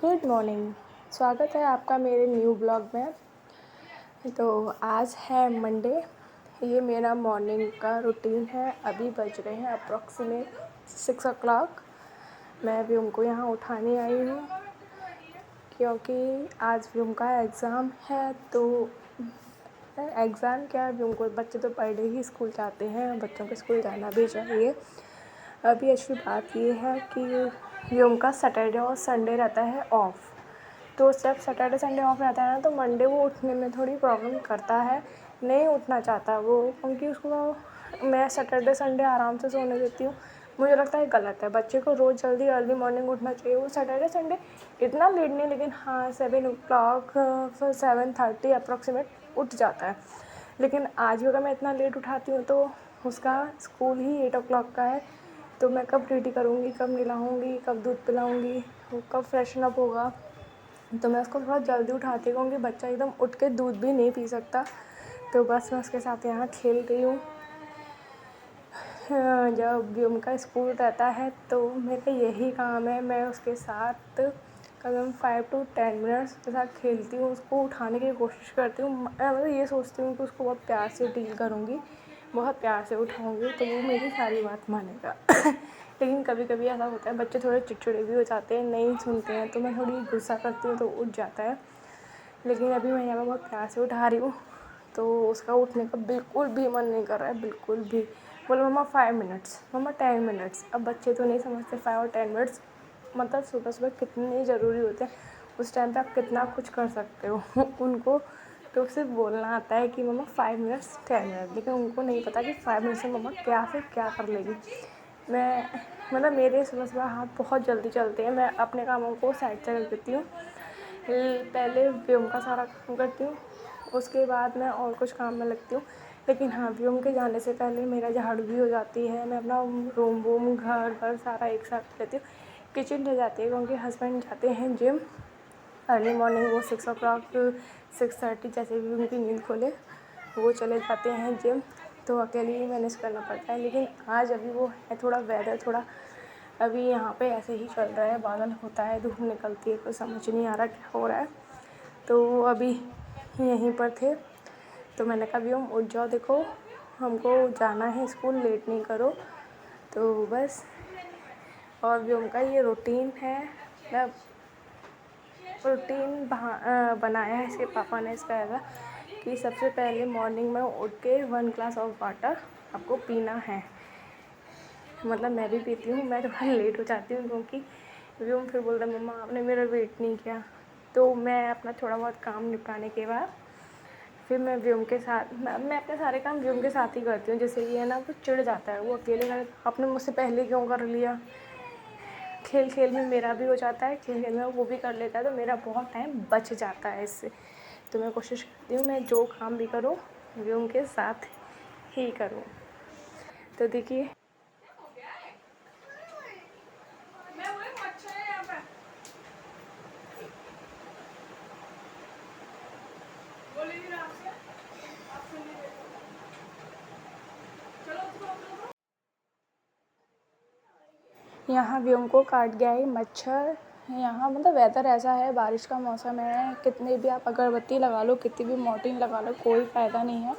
Good morning. स्वागत है आपका मेरे न्यू ब्लॉग में। तो आज है मंडे। ये मेरा मॉर्निंग का रूटीन है। अभी बज रहे हैं अप्रॉक्सीमेट 6 o'clock। मैं अभी उनको यहाँ उठाने आई हूँ क्योंकि आज भी उनका एग्ज़ाम है। तो एग्ज़ाम क्या है, अभी उनको बच्चे तो पढ़े ही स्कूल जाते हैं, बच्चों को स्कूल जाना भी चाहिए। अभी अच्छी बात ये है कि ये उनका सैटरडे और संडे रहता है ऑफ़। तो जब सैटरडे संडे ऑफ रहता है ना, तो मंडे वो उठने में थोड़ी प्रॉब्लम करता है, नहीं उठना चाहता वो, क्योंकि उसको मैं सैटरडे संडे आराम से सोने देती हूँ। मुझे लगता है गलत है, बच्चे को रोज़ जल्दी अर्ली मॉर्निंग उठना चाहिए। वो सैटरडे संडे इतना लेट नहीं, लेकिन हाँ 7 o'clock फिर 7:30 अप्रॉक्सीमेट उठ जाता है। लेकिन आज भी अगर मैं इतना लेट उठाती हूँ तो उसका स्कूल ही 8 o'clock का है। तो मैं कब रेडी करूँगी, कब नहलाऊँगी, कब दूध पिलाऊँगी, वो कब फ्रेशन अप होगा। तो मैं उसको थोड़ा जल्दी उठाती हूँ क्योंकि बच्चा एकदम उठ के दूध भी नहीं पी सकता। तो बस मैं उसके साथ यहाँ खेल रही हूँ। जब भी उनका स्कूल रहता है तो मेरा यही काम है, मैं उसके साथ करीबन 5 to 10 मिनट्स उसके साथ खेलती हूँ, उसको उठाने की कोशिश करती हूँ। मैं मतलब ये सोचती हूँ कि उसको बहुत प्यार से डील करूँगी, बहुत प्यार से उठाऊँगी तो वो मेरी सारी बात मानेगा। लेकिन कभी कभी ऐसा होता है, बच्चे थोड़े चिड़चिड़े भी हो जाते हैं, नहीं सुनते हैं, तो मैं थोड़ी गुस्सा करती हूँ तो उठ जाता है। लेकिन अभी मैं यहाँ पर बहुत प्यार से उठा रही हूँ तो उसका उठने का बिल्कुल भी मन नहीं कर रहा है, बिल्कुल भी। बोले मम्मा 5 मिनट्स, मम्मा 10 मिनट्स। अब बच्चे तो नहीं समझते 5 और 10 मिनट्स मतलब सुबह सुबह कितने ज़रूरी होते हैं। उस टाइम पे आप कितना कुछ कर सकते हो। उनको तो सिर्फ बोलना आता है कि मम्मा 5 मिनट्स 10 मिनट, लेकिन उनको नहीं पता कि 5 मिनट्स में मम्मा क्या से क्या कर लेगी। मैं मतलब मेरे सुबह सुबह हाथ बहुत जल्दी चलते हैं, मैं अपने कामों को साइड से रख देती हूँ। पहले व्योम का सारा काम करती हूँ, उसके बाद मैं और कुछ काम में लगती हूँ। लेकिन हाँ, व्योम के जाने से पहले मेरा झाड़ू भी हो जाती है, मैं अपना रूम वूम घर वर सारा एक साथ लेती हूँ। किचन रह जाती है क्योंकि हस्बैंड जाते हैं जिम अर्ली मॉर्निंग। वो 6 o'clock 6:30 जैसे भी उनकी नींद खोले वो चले जाते हैं जिम, तो अकेले ही मैनेज करना पड़ता है। लेकिन आज अभी वो है थोड़ा वेदर थोड़ा अभी यहाँ पे ऐसे ही चल रहा है, बादल होता है, धूप निकलती है, कुछ समझ नहीं आ रहा क्या हो रहा है। तो अभी यहीं पर थे तो मैंने कहा व्योम उठ जाओ, देखो हमको जाना है स्कूल, लेट नहीं करो। तो बस, और व्योम का ये रूटीन है। मैं रूटीन बनाया है इसके पापा ने इसका ऐसा कि सबसे पहले मॉर्निंग में उठ के 1 ग्लास ऑफ वाटर आपको पीना है। मतलब मैं भी पीती हूँ, मैं थोड़ा लेट हो जाती हूँ क्योंकि व्योम फिर बोलता है मम्मा आपने मेरा वेट नहीं किया। तो मैं अपना थोड़ा बहुत काम निपटाने के बाद फिर मैं व्योम के साथ मैं अपने सारे काम व्योम के साथ ही करती हूँ। जैसे ये है ना, वो चिढ़ जाता है, वो अकेले कर, आपने मुझसे पहले क्यों कर लिया। खेल खेल में मेरा भी हो जाता है, खेल खेल में वो भी कर लेता है, तो मेरा बहुत टाइम बच जाता है इससे। तो मैं कोशिश करती हूँ मैं जो काम भी करूँ व्योम के साथ ही करूँ। तो देखिए यहाँ व्योम को काट गया है मच्छर। यहाँ मतलब वेदर ऐसा है, बारिश का मौसम है, कितने भी आप अगरबत्ती लगा लो, कितनी भी मॉर्टिन लगा लो, कोई फ़ायदा नहीं है।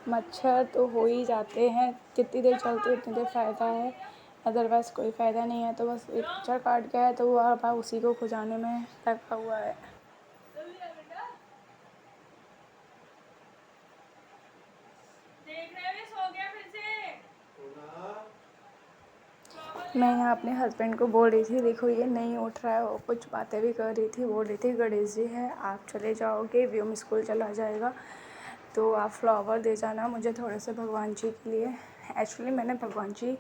मच्छर तो हो ही जाते हैं, जितनी देर चलती है उतनी देर फ़ायदा है, अदरवाइज़ कोई फ़ायदा नहीं है। तो बस एक मच्छर काट गया है तो वो अब उसी को खुजाने में लगा हुआ है। मैं यहाँ अपने हस्बैंड को बोल रही थी देखो ये नहीं उठ रहा है, वो कुछ बातें भी कर रही थी, बोल रही थी गणेश जी है आप चले जाओगे, व्योम स्कूल चला जाएगा तो आप फ्लावर दे जाना मुझे थोड़े से भगवान जी के लिए। एक्चुअली मैंने भगवान जी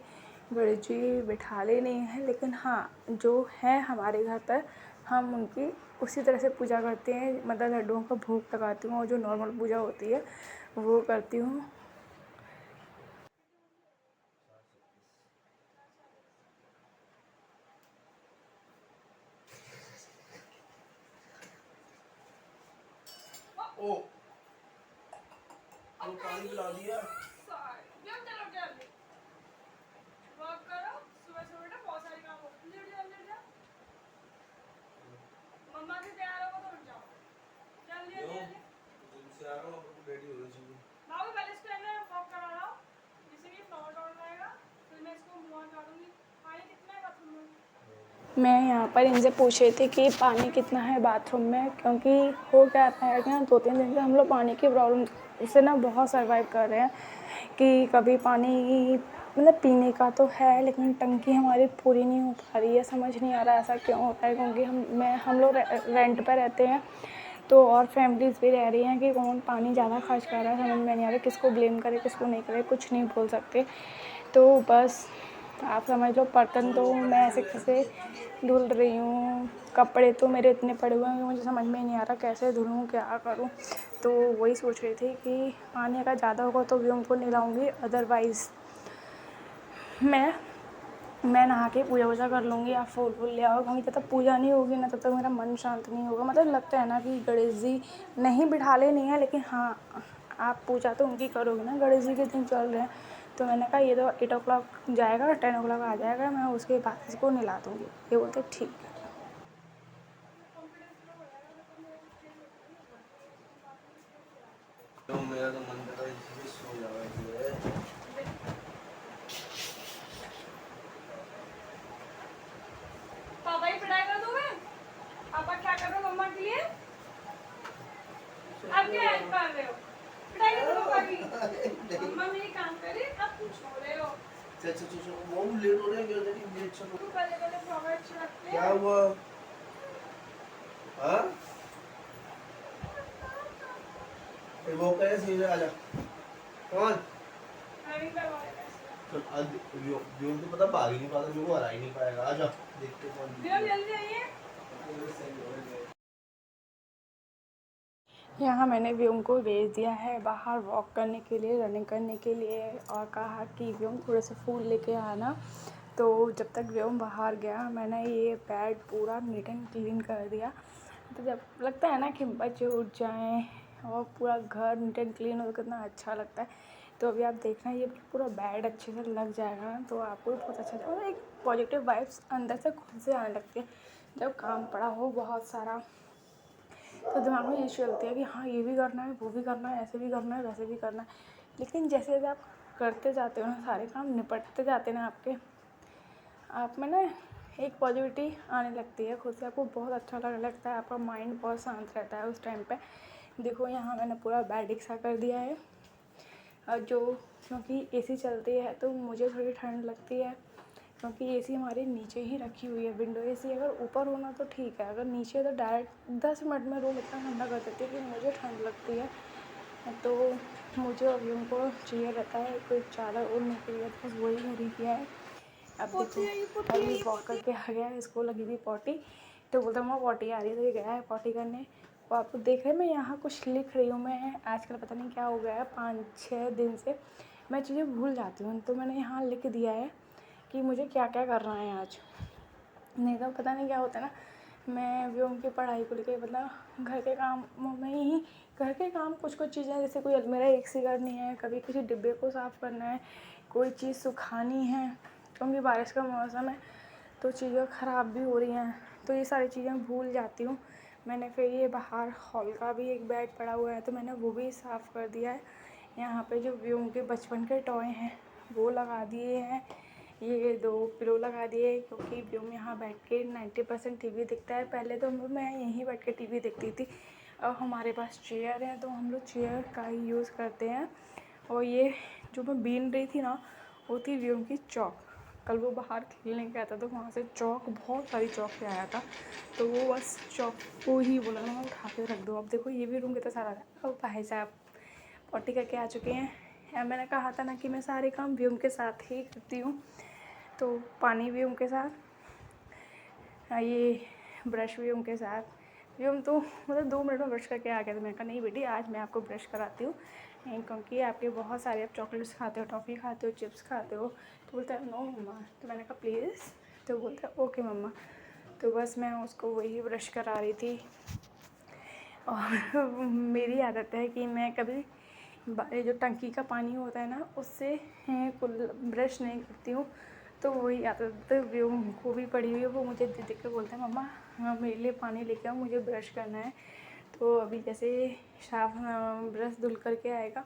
गणेश जी बिठा ले नहीं है, लेकिन हाँ जो है हमारे घर पर हम उनकी उसी तरह से पूजा करते हैं। मतलब लड्डुओं का भोग लगाती हूँ और जो नॉर्मल पूजा होती है वो करती हूँ। ओ वो पानी पिला दिया। मैं यहाँ पर इनसे पूछ रही थी कि पानी कितना है बाथरूम में, क्योंकि हो क्या रहा है कि ना 2-3 दिन से हम लोग पानी की प्रॉब्लम से ना बहुत सर्वाइव कर रहे हैं कि कभी पानी मतलब पीने का तो है लेकिन टंकी हमारी पूरी नहीं हो पा रही है। समझ नहीं आ रहा ऐसा क्यों होता है, क्योंकि हम लोग रेंट पे रहते हैं तो और फैमिलीज़ भी रह रही हैं कि कौन पानी ज़्यादा खर्च कर रहा है, समझ में नहीं आ रहा किसको ब्लेम करे किसको नहीं करे, कुछ नहीं बोल सकते। तो बस आप समझ लो, बर्तन तो मैं ऐसे कैसे धुल रही हूँ, कपड़े तो मेरे इतने पड़े हुए हैं कि मुझे समझ में नहीं आ रहा कैसे धुलूँ क्या करूँ। तो वही सोच रही थी कि पानी अगर ज़्यादा होगा तो भी उनको नहलाऊँगी, अदरवाइज़ मैं नहा के पूजा वूजा कर लूँगी या फूल वूल ले आओ, क्योंकि जब तक पूजा नहीं होगी ना तब तक मेरा मन शांत नहीं होगा। मतलब लगता है ना कि गणेश जी नहीं बिठाले नहीं है, लेकिन हाँ आप पूजा तो उनकी करोगे ना, गणेश जी के दिन चल रहे हैं। तो मैंने कहा ये तो 8 o'clock जाएगा, 10 o'clock आ जाएगा, मैं उसके बाद इसको नहला दूँगी। ये बोलते ठीक है। तो मेरा तो मन कर रहा है इसमें सो जाओ। पापा ही पढ़ाई कर दूँ मैं? पापा क्या कर रहे हो मम्मा के लिए? आप क्या हेल्प कर रहे हो? पढ़ाई कर दो पापा की। मम्मा मेरी काम कर रही है, आप पूछ रहे हो। चल वो लेट हो रहे हैं, लेट चलो। तू पहले फ्लावर अच्छे लगते हैं। क्या हुआ? हाँ वो कहे सीधे आजा। कौन? रनिंग करवा रहे हैं। चल आज व्यूम तो पता भाग ही नहीं पाता, वो हरा ही नहीं पाएगा। आजा देखते कौन जल्दी आइए। यहाँ मैंने व्योम को भेज दिया है बाहर वॉक करने के लिए, रनिंग करने के लिए, और कहा कि व्योम थोड़े से फूल लेके आना। तो जब तक व्योम बाहर गया मैंने ये बेड पूरा नीट एंड क्लीन कर दिया। तो जब लगता है ना कि बच्चे उठ जाएं और पूरा घर नीट एंड क्लीन हो तो कितना अच्छा लगता है। तो अभी आप देखना ये पूरा बेड अच्छे से लग जाएगा ना तो आपको भी बहुत अच्छा लगेगा। मतलब एक पॉजिटिव वाइब्स अंदर से खुद से आने लगती है जब काम पड़ा हो बहुत सारा, तो दिमाग में ये चलती है कि हाँ ये भी करना है, वो भी करना है, ऐसे भी करना है, वैसे भी करना है। लेकिन जैसे जैसे आप करते जाते हो ना, सारे काम निपटते जाते हैं ना आपके, आप में ना एक पॉजिटिविटी आने लगती है खुद से, आपको बहुत अच्छा लगने लगता है, आपका माइंड बहुत शांत रहता है उस टाइम पे। देखो यहाँ मैंने पूरा बेड इकसा कर दिया है। और जो क्योंकि एसी चलती है तो मुझे थोड़ी ठंड लगती है, क्योंकि एसी हमारे नीचे ही रखी हुई है। विंडो एसी अगर ऊपर होना तो ठीक है, अगर नीचे तो डायरेक्ट 10 मिनट में रूम इतना ठंडा कर देती है कि मुझे ठंड लगती है। तो मुझे अभी उनको चाहिए रहता है कोई चादर ओढ़ने के लिए, बस वही खरीद किया है। अब देखो अभी वॉक करके आ गया है, इसको लगी थी पॉटी, तो बोलता मैं पॉटी आ रही है, तो ये गया है पॉटी करने। और आप देख रहे हैं मैं यहाँ कुछ लिख रही हूँ। मैं आजकल पता नहीं क्या हो गया है, 5-6 दिन से मैं चीज़ें भूल जाती हूँ, तो मैंने यहाँ लिख दिया है कि मुझे क्या क्या करना है आज। नहीं तो पता नहीं क्या होता है ना, मैं भी उनकी पढ़ाई को लेकर मतलब घर के काम में ही, घर के काम कुछ चीज़ें जैसे कोई अलमीरा एक सी करनी है, कभी किसी डिब्बे को साफ़ करना है, कोई चीज़ सुखानी है, क्योंकि बारिश का मौसम है तो चीज़ें ख़राब भी हो रही हैं, तो ये सारी चीज़ें भूल जाती हूँ। मैंने फिर ये बाहर हॉल का भी एक बेड पड़ा हुआ है तो मैंने वो भी साफ़ कर दिया है। यहाँ पे जो व्योम के बचपन के टॉय हैं वो लगा दिए हैं, ये 2 पिलो लगा दिए, क्योंकि व्योम यहाँ बैठ के 90% टीवी देखता है। पहले तो मैं यहीं बैठ के टीवी देखती थी, अब हमारे पास चेयर है तो हम लोग चेयर का ही यूज़ करते हैं। और ये जो मैं बीन रही थी ना, वो थी व्योम की चौक। कल वो बाहर खेलने गया था तो वहाँ से चौक, बहुत सारी चौक ले आया था, तो वो बस चौक को ही बोला ना उठा के रख दो। अब देखो ये भी रूम कितना सारा है। अब भाई साहब पॉटी करके आ चुके हैं। मैंने कहा था ना कि मैं सारे काम व्योम के साथ ही करती हूँ, तो पानी भी उनके साथ, ये ब्रश भी उनके साथ। व्योम तो मतलब 2 मिनट में ब्रश करके आ गया, तो मैंने कहा नहीं बेटी आज मैं आपको ब्रश कराती हूँ, क्योंकि आपके बहुत सारे आप चॉकलेट्स खाते हो, टॉफ़ी खाते हो, चिप्स खाते हो। तो बोलता है नो मम्मा, तो मैंने कहा प्लीज़, तो बोलता है ओके मम्मा। तो बस मैं उसको वही ब्रश करा रही थी। और मेरी आदत है कि मैं कभी जो टंकी का पानी होता है ना उससे ब्रश नहीं करती हूँ, तो वही आदत व्योम को भी पड़ी हुई है। वो मुझे देख देख के बोलता है मम्मा हाँ मेरे लिए पानी लेके आओ, मुझे ब्रश करना है। तो अभी जैसे साफ ब्रश धुल करके आएगा,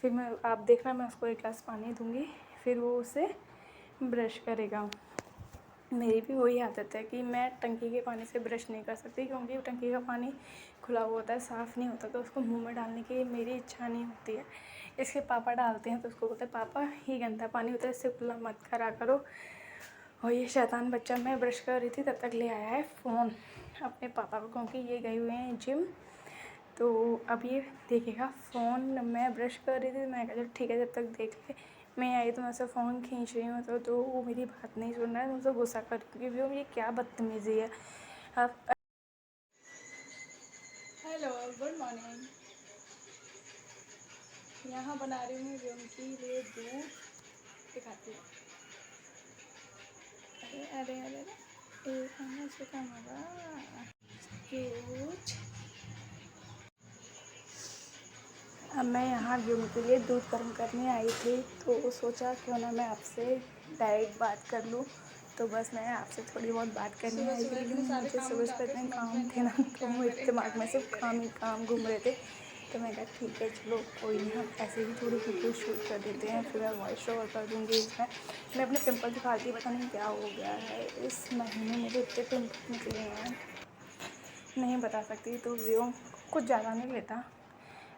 फिर मैं, आप देखना मैं उसको 1 गिलास पानी दूँगी, फिर वो उसे ब्रश करेगा। मेरी भी वही आदत है कि मैं टंकी के पानी से ब्रश नहीं कर सकती, क्योंकि टंकी का पानी खुला हुआ होता है, साफ़ नहीं होता, तो उसको मुंह में डालने की मेरी इच्छा नहीं होती है। इसके पापा डालते हैं तो उसको बोलते हैं पापा ये गंदा पानी होता है, इससे कुल्ला मत करा करो। और ये शैतान बच्चा, मैं ब्रश कर रही थी तब तक ले आया है फ़ोन अपने पापा को, क्योंकि ये गए हुए हैं जिम। तो अब ये देखेगा फ़ोन, मैं ब्रश कर रही थी, मैं कहा चल ठीक है जब तक देख ले। मैं आई तो मैं उससे फ़ोन खींच रही हूँ तो वो मेरी बात नहीं सुन रहा है, तो मुझसे गुस्सा कर रही हूँ कि वो मेरी क्या बदतमीज़ी है। अब हेलो गुड मॉर्निंग। यहाँ बना रही हूँ उनके लिए दूध दिखाती हूँ। अरे अरे अरे अरे, एक खाना से कम होगा कुछ। अब मैं यहाँ व्यूम के लिए दूध गर्म करने आई थी, तो सोचा क्यों ना मैं आपसे डायरेक्ट बात कर लूँ। तो बस मैं आपसे थोड़ी बहुत बात करने आई थी, लेकिन मुझे सुबह इतने काम थे ना, तो मेरे दिमाग में सिर्फ काम ही काम घूम रहे थे। तो मैं कहा ठीक है चलो कोई नहीं, हम ऐसे ही थोड़ी वीडियो शूट कर देते हैं, फिर मैं वॉइस ओवर कर दूँगी इसमें। मैं अपने पिंपल दिखाती, पता नहीं क्या हो गया है इस महीने, मुझे इतने पिंपल निकले हैं नहीं बता सकती। तो व्यू कुछ ज़्यादा नहीं लेता,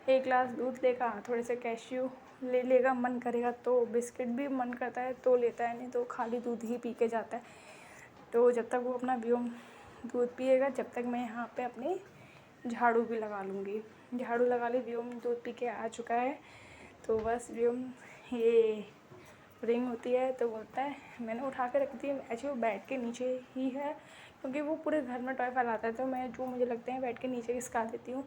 एक गिलास दूध लेगा, थोड़े से कैश्यू ले लेगा, मन करेगा तो बिस्किट भी मन करता है तो लेता है, नहीं तो खाली दूध ही पी के जाता है। तो जब तक वो अपना व्योम दूध पिएगा, जब तक मैं यहाँ पे अपनी झाड़ू भी लगा लूँगी। झाड़ू लगा ली, व्योम दूध पी के आ चुका है। तो बस व्योम ये रिंग होती है तो बोलता है, मैंने उठा के रखी थी, ऐसे वो बेड के नीचे ही है, क्योंकि वो पूरे घर में टॉय फैलाता है, तो मैं जो मुझे लगते हैं बेड के नीचे खिसका देती हूँ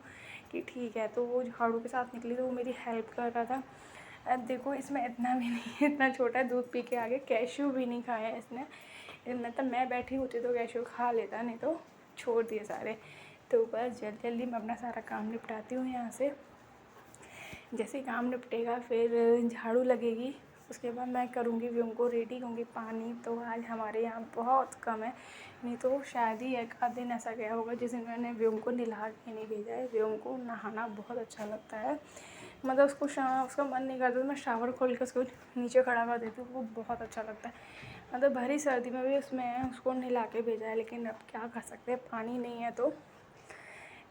कि ठीक है। तो वो झाड़ू के साथ निकली तो वो मेरी हेल्प कर रहा था। अब देखो इसमें इतना भी नहीं, इतना छोटा है, दूध पी के आगे कैश्यू भी नहीं खाया इसने। मतलब मैं बैठी होती तो कैश्यू खा लेता, नहीं तो छोड़ दिए सारे। तो बस जल्दी जल्दी मैं अपना सारा काम निपटाती हूँ यहाँ से। जैसे काम निपटेगा फिर झाड़ू लगेगी, उसके बाद मैं करूँगी व्योम को रेडी होंगी। पानी तो आज हमारे यहाँ बहुत कम है, नहीं तो शायद ही एक आध दिन ऐसा गया होगा जिस दिन मैंने व्योम को नहला के नहीं भेजा है। व्योम को नहाना बहुत अच्छा लगता है, मतलब उसका मन नहीं करता तो मैं शावर खोल के उसको नीचे खड़ा कर देती हूँ, वो बहुत अच्छा लगता है। मतलब भरी सर्दी में भी उसमें उसको नहला के भेजा है, लेकिन अब क्या कर सकते हैं, पानी नहीं है तो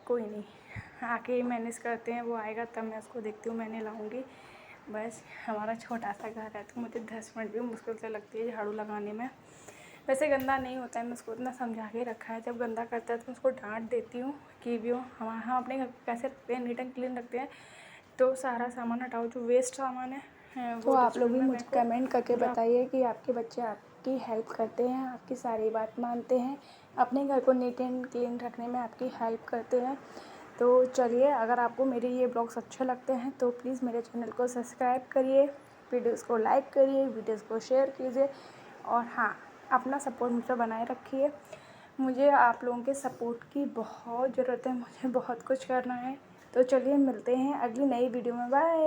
कोई नहीं, आके मैनेज करते हैं। वो आएगा तब मैं उसको देखती हूँ, मैं नहलाऊँगी। बस हमारा छोटा सा घर है तो मुझे 10 मिनट भी मुश्किल से लगती है झाड़ू लगाने में। वैसे गंदा नहीं होता है, मैं उसको इतना समझा के रखा है, जब गंदा करता है तो मैं उसको डांट देती हूँ कि भी हम अपने घर को कैसे रखते हैं, नीट एंड क्लीन रखते हैं। तो सारा सामान हटाओ, जो वेस्ट सामान है तो वो आप लोग डस्टबिन भी में मुझे फेंको। कमेंट करके जो बताइए कि आपके बच्चे आपकी हेल्प करते हैं, आपकी सारी बात मानते हैं, अपने घर को नीट एंड क्लीन रखने में आपकी हेल्प करते हैं। तो चलिए, अगर आपको मेरे ये ब्लॉग्स अच्छे लगते हैं तो प्लीज़ मेरे चैनल को सब्सक्राइब करिए, वीडियोज़ को लाइक करिए, वीडियोज़ को शेयर कीजिए, और हाँ, अपना सपोर्ट मुझे बनाए रखिए। मुझे आप लोगों के सपोर्ट की बहुत ज़रूरत है, मुझे बहुत कुछ करना है। तो चलिए मिलते हैं अगली नई वीडियो में, बाय।